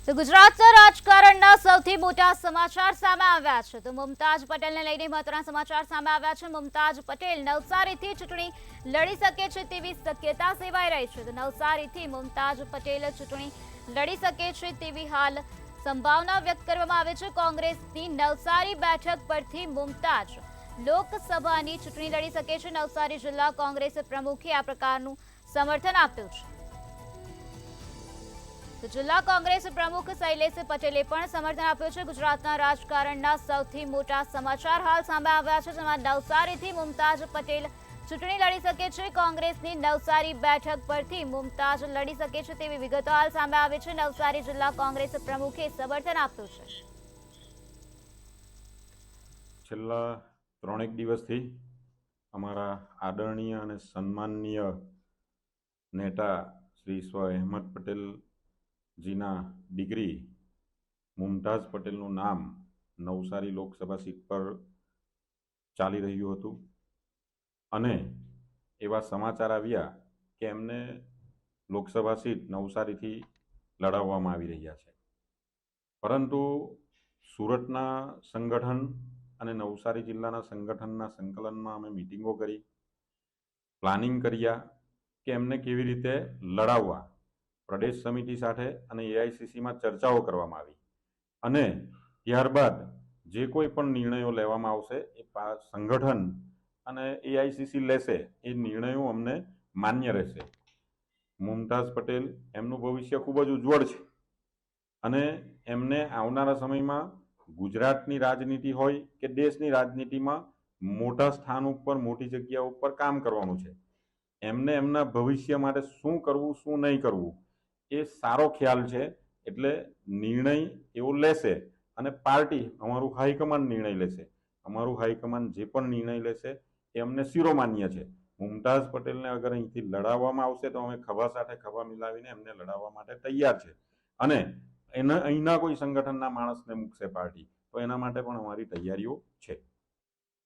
તો ગુજરાતના રાજકારણના સૌથી મોટા સમાચાર સામે આવ્યા છે. તો મુમતાઝ પટેલને લઈને મહત્વના સમાચાર સામે આવ્યા છે. મુમતાઝ પટેલ નવસારીથી ચૂંટણી લડી શકે છે તેવી શક્યતા સેવાઈ રહી છે. તો નવસારીથી મુમતાઝ પટેલ ચૂંટણી લડી શકે છે તેવી હાલ સંભાવના વ્યક્ત કરવામાં આવે છે. કોંગ્રેસની નવસારી બેઠક પરથી મુમતાઝ લોકસભાની ચૂંટણી લડી શકે છે. નવસારી જિલ્લા કોંગ્રેસ પ્રમુખે આ પ્રકારનું સમર્થન આપ્યું છે. તો જિલ્લા કોંગ્રેસ પ્રમુખ શૈલેષ પટેલે પણ સમર્થન આપ્યું છે. ગુજરાતના રાજકારણના સૌથી મોટા સમાચાર હાલ સામે આવ્યા છે, જેમાં નવસારીથી મુમતાઝ પટેલ ચૂંટણી લડી શકે છે. કોંગ્રેસની નવસારી બેઠક પરથી મુમતાઝ લડી શકે છે તેવી વિગતો હાલ સામે આવી છે. નવસારી જિલ્લા કોંગ્રેસ પ્રમુખે સમર્થન આપ્યું છે. છેલ્લા 3 દિવસથી અમારા આદરણીય અને સન્માનનીય નેતા શ્રી સ્વ અહેમદ પટેલ જીના દીકરી મુમતાઝ પટેલનું નામ નવસારી લોકસભા સીટ પર ચાલી રહ્યું હતું અને એવા સમાચાર આવ્યા કે એમને લોકસભા સીટ નવસારીથી લડાવવામાં આવી રહ્યા છે. પરંતુ સુરતના સંગઠન અને નવસારી જિલ્લાના સંગઠનના સંકલનમાં અમે મિટિંગો કરી, પ્લાનિંગ કર્યા કે એમને કેવી રીતે લડાવવા. પ્રદેશ સમિતિ સાથે અને એઆઈસીસીમાં ચર્ચાઓ કરવામાં આવી અને ત્યારબાદ જે કોઈ પણ નિર્ણયો લેવામાં આવશે એ સંગઠન અને એઆઈસીસી લેશે એ નિર્ણયો અમને માન્ય રહેશે. મુમતાઝ પટેલ એમનું ભવિષ્ય ખૂબ જ ઉજ્જવળ છે અને એમને આવનારા સમયમાં ગુજરાતની રાજનીતિ હોય કે દેશની રાજનીતિમાં મોટા સ્થાન ઉપર, મોટી જગ્યા ઉપર કામ કરવાનું છે. એમને એમના ભવિષ્ય માટે શું કરવું, શું નહીં કરવું એ સારો ખ્યાલ છે. એટલે નિર્ણય એવો લેશે અને પાર્ટી, અમારું હાઈકમાન્ડ નિર્ણય લેશે. અમારું હાઈકમાન્ડ જે પણ નિર્ણય લેશે એ અમને શિરોમાન્ય છે. મુમતાઝ પટેલને અગર અહીંથી લડાવવામાં આવશે તો અમે ખભા સાથે ખભા મિલાવીને એમને લડાવવા માટે તૈયાર છે. અને અહીંના કોઈ સંગઠનના માણસને મૂકશે પાર્ટી તો એના માટે પણ અમારી તૈયારીઓ છે.